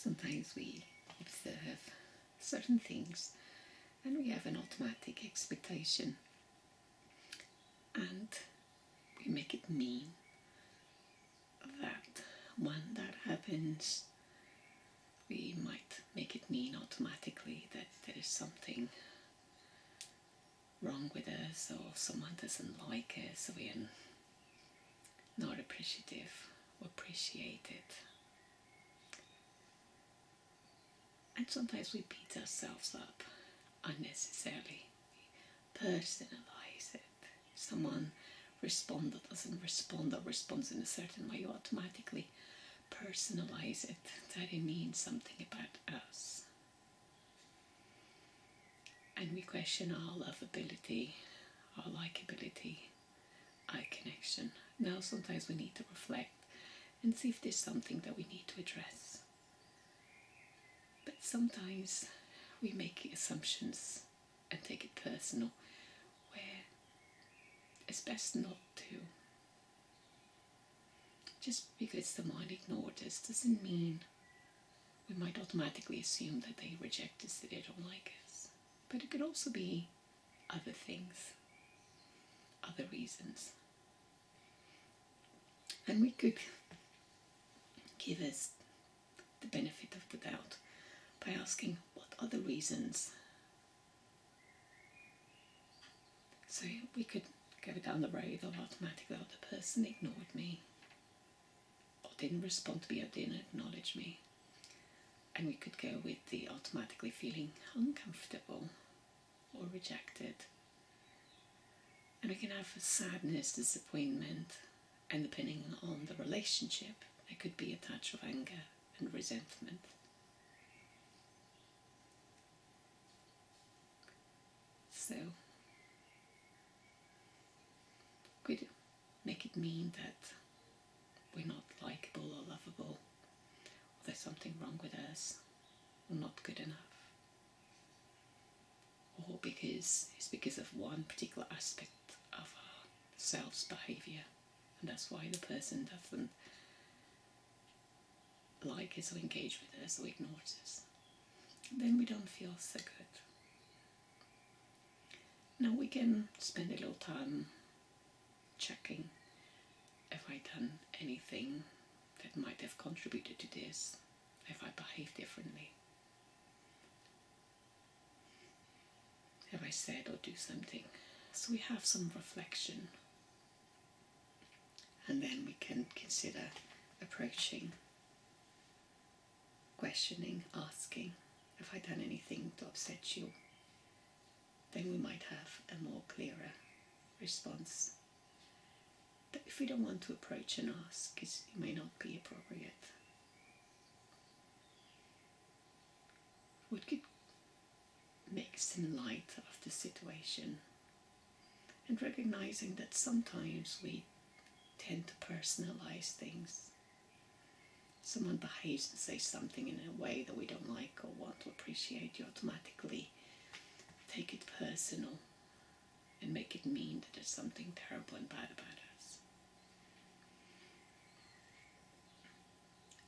Sometimes we observe certain things and we have an automatic expectation and we make it mean that when that happens, we might make it mean automatically that there is something wrong with us, or someone doesn't like us, or we are not appreciative or appreciate it. And sometimes we beat ourselves up unnecessarily. We personalize it. If someone responds or doesn't respond, or responds in a certain way, you automatically personalize it, that it means something about us. And we question our lovability, our likability, eye connection. Now sometimes we need to reflect and see if there's something that we need to address. But sometimes we make assumptions and take it personal, where it's best not to. Just because someone ignored us doesn't mean we might automatically assume that they reject us, that they don't like us. But it could also be other things, other reasons. And we could give us the benefit of the doubt by asking, what other reasons? So we could go down the road of automatically, oh, the person ignored me, or didn't respond to me, or didn't acknowledge me. And we could go with the automatically feeling uncomfortable or rejected. And we can have a sadness, disappointment, and depending on the relationship, there could be a touch of anger and resentment. So, could make it mean that we're not likable or lovable, or there's something wrong with us, or not good enough. Or it's because of one particular aspect of ourselves' behaviour, and that's why the person doesn't like us or engage with us or ignores us. Then we don't feel so good. Now we can spend a little time checking if I've done anything that might have contributed to this, if I behave differently. Have I said or do something? So we have some reflection, and then we can consider approaching, questioning, asking, have I done anything to upset you? Then we might have a more clearer response. But if we don't want to approach and ask, it may not be appropriate. We could make some light of the situation, and recognizing that sometimes we tend to personalize things. Someone behaves and says something in a way that we don't like or want to appreciate, you automatically take it personal and make it mean that there's something terrible and bad about us.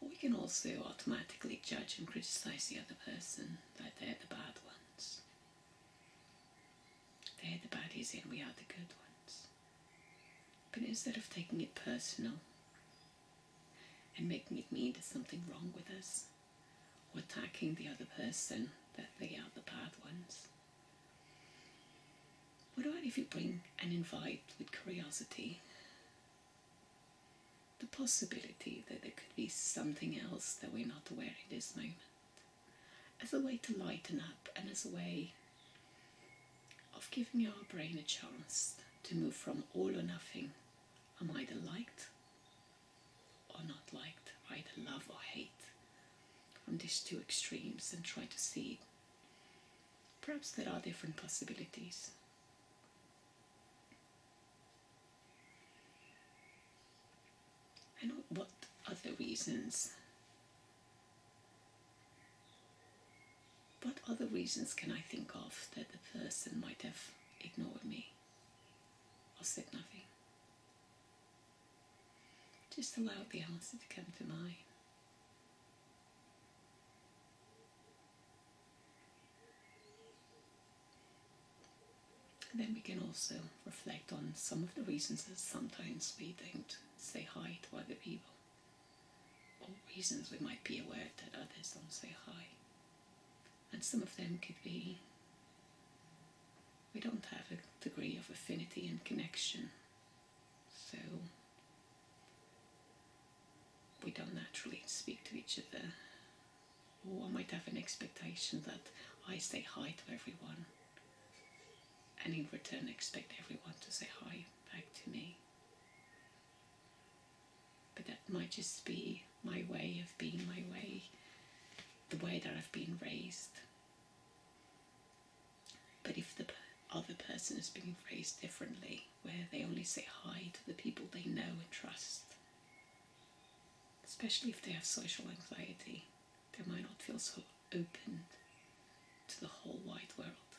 We can also automatically judge and criticize the other person, that they're the bad ones. They're the baddies and we are the good ones. But instead of taking it personal and making it mean there's something wrong with us, or attacking the other person, that they are the bad ones, what about if you bring and invite with curiosity the possibility that there could be something else that we're not aware in this moment, as a way to lighten up and as a way of giving our brain a chance to move from all or nothing. I'm either liked or not liked, either love or hate, from these two extremes, and try to see perhaps there are different possibilities. And what other reasons can I think of that the person might have ignored me or said nothing? Just allow the answer to come to mind. And then we can also reflect on some of the reasons that sometimes we don't say hi to other people, or reasons we might be aware that others don't say hi. And some of them could be we don't have a degree of affinity and connection, so we don't naturally speak to each other, or I might have an expectation that I say hi to everyone, and in return expect everyone to say hi back to me. But that might just be my way of being my way, the way that I've been raised. But if the other person is being raised differently, where they only say hi to the people they know and trust, especially if they have social anxiety, they might not feel so open to the whole wide world,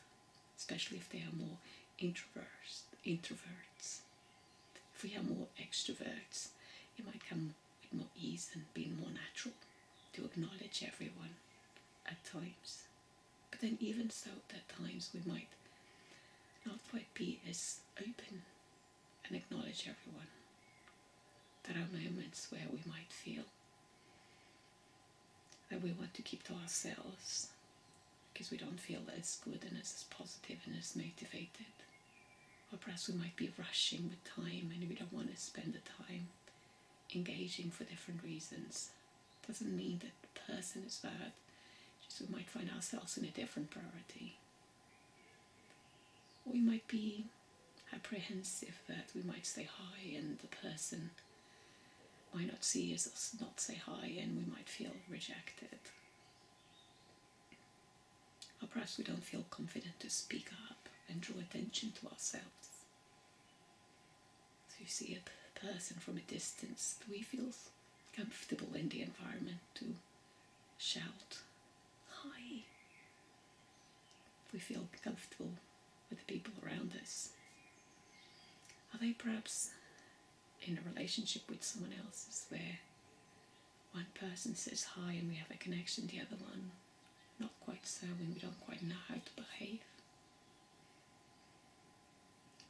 especially if they are more introverts. If we are more extroverts, it might come with more ease and be more natural to acknowledge everyone at times. But then even so, at times we might not quite be as open and acknowledge everyone. There are moments where we might feel that we want to keep to ourselves because we don't feel as good and as positive and as motivated. Or perhaps we might be rushing with time and we don't want to spend the time engaging for different reasons. Doesn't mean that the person is bad, just we might find ourselves in a different priority. We might be apprehensive that we might say hi and the person might not see us not say hi and we might feel rejected. Or perhaps we don't feel confident to speak up and draw attention to ourselves. So you see a person from a distance, do we feel comfortable in the environment to shout hi? We feel comfortable with the people around us. Are they perhaps in a relationship with someone else where one person says hi and we have a connection, the other one not quite so, and we don't quite know how to behave?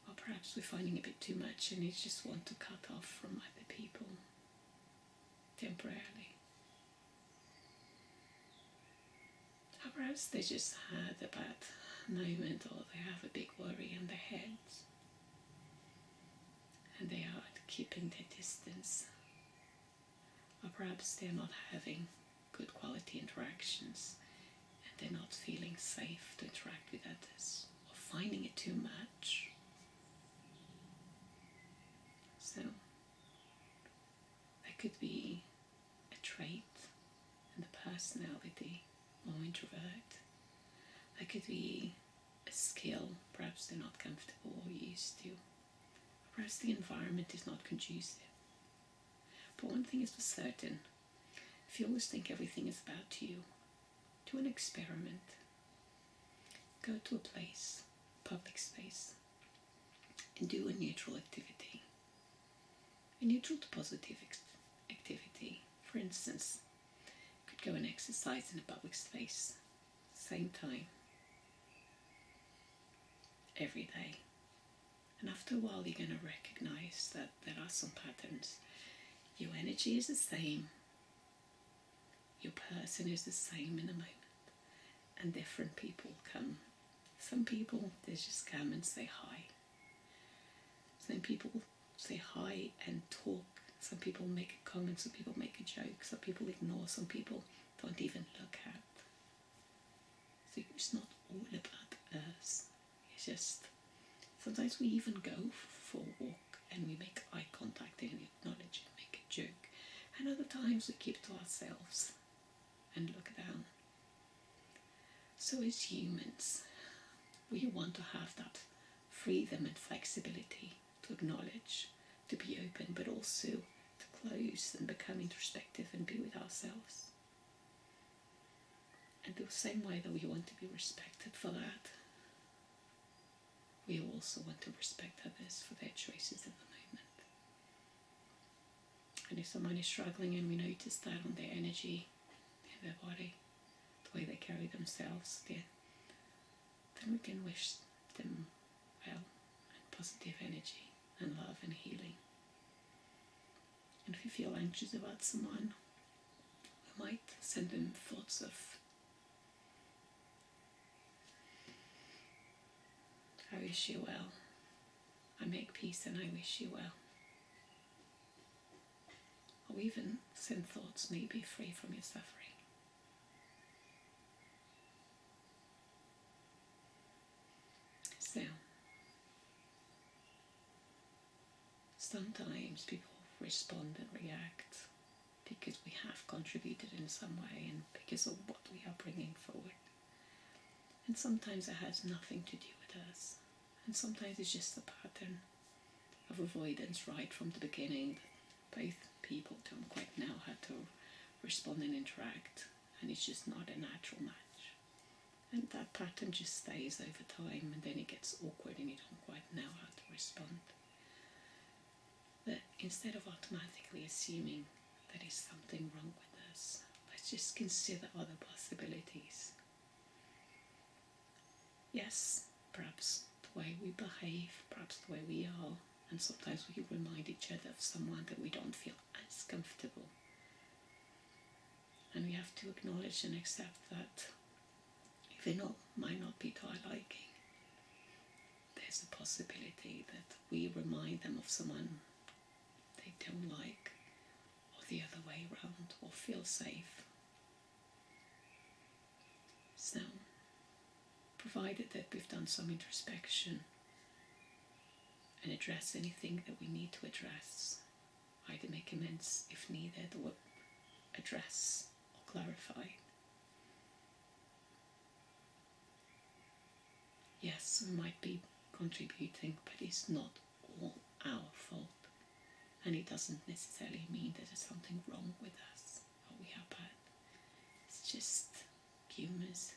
Or perhaps we're finding a bit too much and we just want to cut off from other people temporarily. Or perhaps they just had a bad moment, or they have a big worry in their heads and they are keeping their distance. Or perhaps they're not having good quality interactions and they're not feeling safe to interact with others, or finding it too much. So that could be a trait in the personality, more introvert. That could be a skill, perhaps they're not comfortable or used to. Perhaps the environment is not conducive. But one thing is for certain, if you always think everything is about you, do an experiment. Go to a place, public space, and do a neutral activity. A neutral to positive activity. For instance, you could go and exercise in a public space, same time, every day. And after a while you're going to recognize that there are some patterns. Your energy is the same, your person is the same in a moment, and different people come. Some people, they just come and say hi. Some people say hi and talk. Some people make a comment, some people make a joke, some people ignore, some people don't even look at. So it's not all about us. It's just, sometimes we even go for a walk and we make eye contact and we acknowledge and make a joke. And other times we keep to ourselves and look down. So as humans, we want to have that freedom and flexibility to acknowledge, to be open, but also to close and become introspective and be with ourselves. And the same way that we want to be respected for that, we also want to respect others for their choices at the moment. And if someone is struggling and we notice that on their energy, in their body, the way they carry themselves, then we can wish them well. positive energy and love and healing. And if you feel anxious about someone, we might send them thoughts of, I wish you well, I make peace and I wish you well. Or even send thoughts, maybe free from your suffering. So, sometimes people respond and react because we have contributed in some way and because of what we are bringing forward. And sometimes it has nothing to do with us. And sometimes it's just a pattern of avoidance right from the beginning. Both people don't quite know how to respond and interact, and it's just not a natural match. And that pattern just stays over time, and then it gets awkward and you don't quite know how to respond. But instead of automatically assuming there is something wrong with us, let's just consider other possibilities. Yes, perhaps the way we behave, perhaps the way we are, and sometimes we remind each other of someone that we don't feel as comfortable. And we have to acknowledge and accept that even though it might not be to our liking, there's a possibility that we remind them of someone they don't like, or the other way around, or feel safe. So, provided that we've done some introspection and address anything that we need to address, either make amends if needed, or address or clarify. Yes, we might be contributing, but it's not all our fault. And it doesn't necessarily mean that there's something wrong with us or we are bad. It's just humans.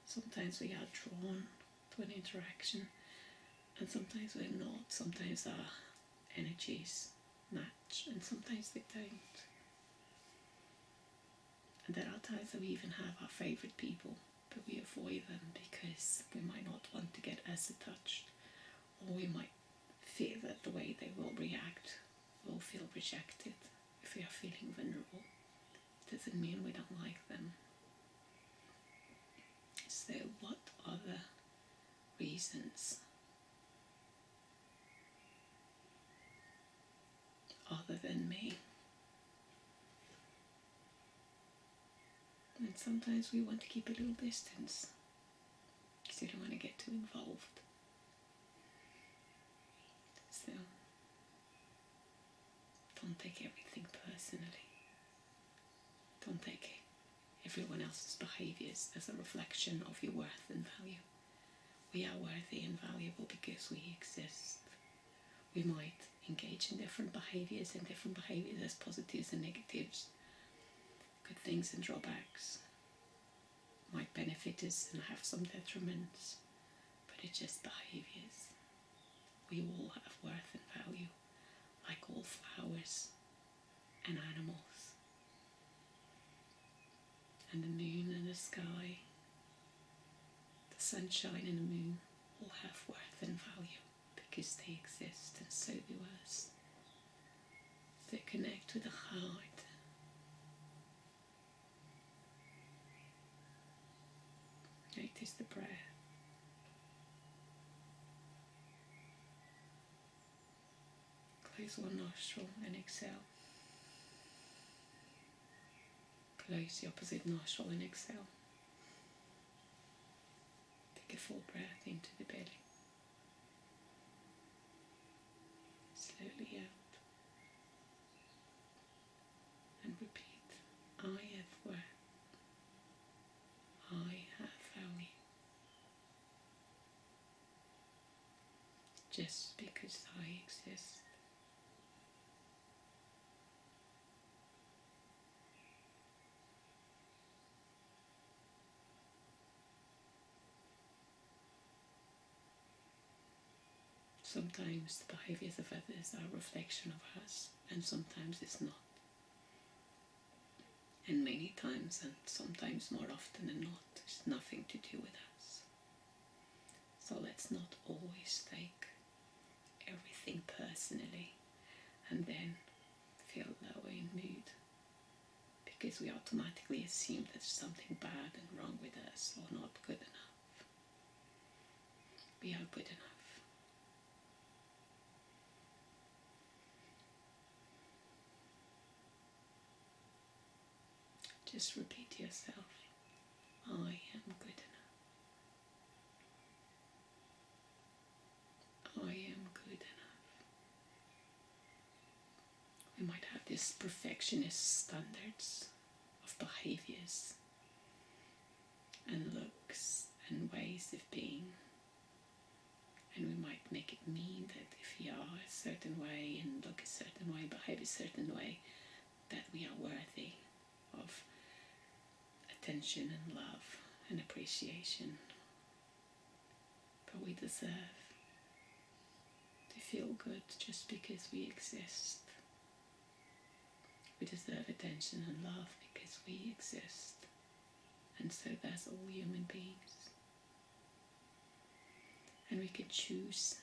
Sometimes we are drawn to an interaction and sometimes we're not. Sometimes our energies match and sometimes they don't. And there are times that we even have our favourite people, but we avoid them because we might not want to get as attached, or we might fear that the way they will react will feel rejected. If we are feeling vulnerable, it doesn't mean we don't like them. So what other reasons other than me? And sometimes we want to keep a little distance because we don't want to get too involved. So don't take everything personally. Don't take everyone else's behaviours as a reflection of your worth and value. We are worthy and valuable because we exist. We might engage in different behaviours, and different behaviours as positives and negatives, good things and drawbacks, might benefit us and have some detriments, but it's just behaviours. We all have worth and value, like all flowers and animals. And the moon and the sky, the sunshine and the moon all have worth and value because they exist, and so do us. So connect with the heart. Notice the breath. Close one nostril and exhale. Close the opposite nostril and exhale. Take a full breath into the belly. Slowly out. And repeat. I have worth. I have value. Just because I exist. Sometimes the behaviours of others are a reflection of us, and sometimes it's not. And many times, and sometimes more often than not, it's nothing to do with us. So let's not always take everything personally and then feel low in mood because we automatically assume there's something bad and wrong with us or not good enough. We are good enough. Just repeat to yourself, I am good enough. I am good enough. We might have these perfectionist standards of behaviors and looks and ways of being. And we might make it mean that if we are a certain way and look a certain way, behave a certain way, that we are worthy of attention and love and appreciation. But we deserve to feel good just because we exist. We deserve attention and love because we exist. And so there's all human beings. And we can choose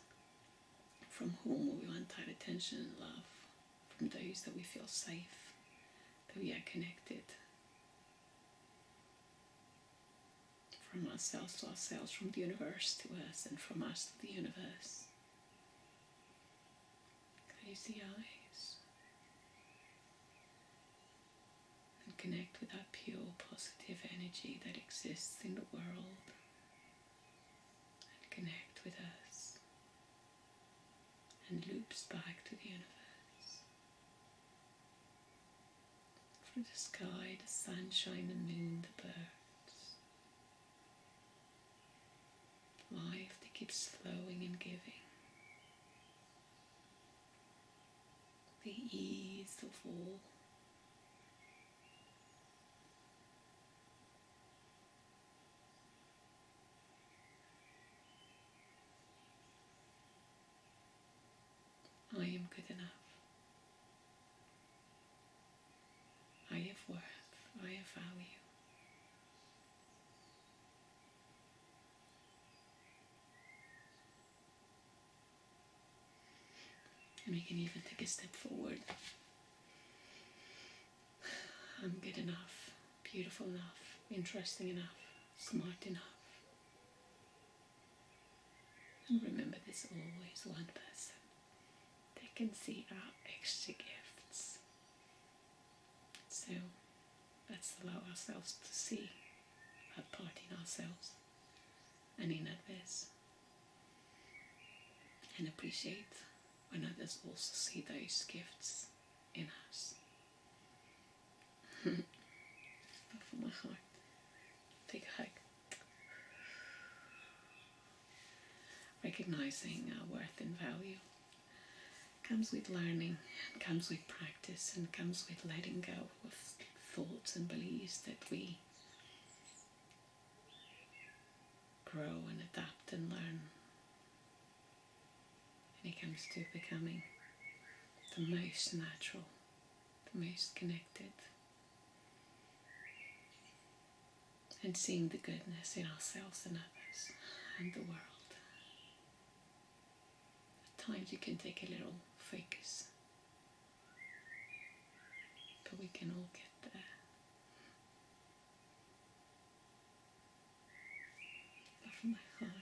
from whom we want our attention and love, from those that we feel safe, that we are connected, from ourselves to ourselves, from the universe to us, and from us to the universe. Close the eyes and connect with that pure, positive energy that exists in the world, and connect with us, and loops back to the universe. Through the sky, the sunshine, the moon, the birds. Life that keeps flowing and giving. The ease of all. I am good enough. I have worth. I have value. And we can even take a step forward. I'm good enough, beautiful enough, interesting enough, smart enough. And remember, there's always one person that can see our extra gifts. So let's allow ourselves to see that part in ourselves and in others. And appreciate when others also see those gifts in us. From my heart, take a hug. Recognizing our worth and value comes with learning, comes with practice, and comes with letting go of thoughts and beliefs that we grow and adapt and learn. And it comes to becoming the most natural, the most connected, and seeing the goodness in ourselves and others and the world. At times you can take a little focus, but we can all get there. Love from my heart.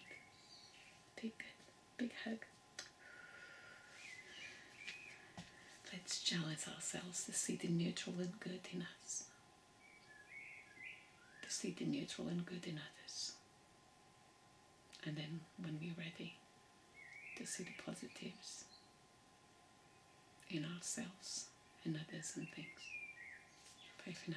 Big hug. Let's challenge ourselves to see the neutral and good in us. To see the neutral and good in others. And then when we're ready, to see the positives in ourselves and others and things. Bye for now.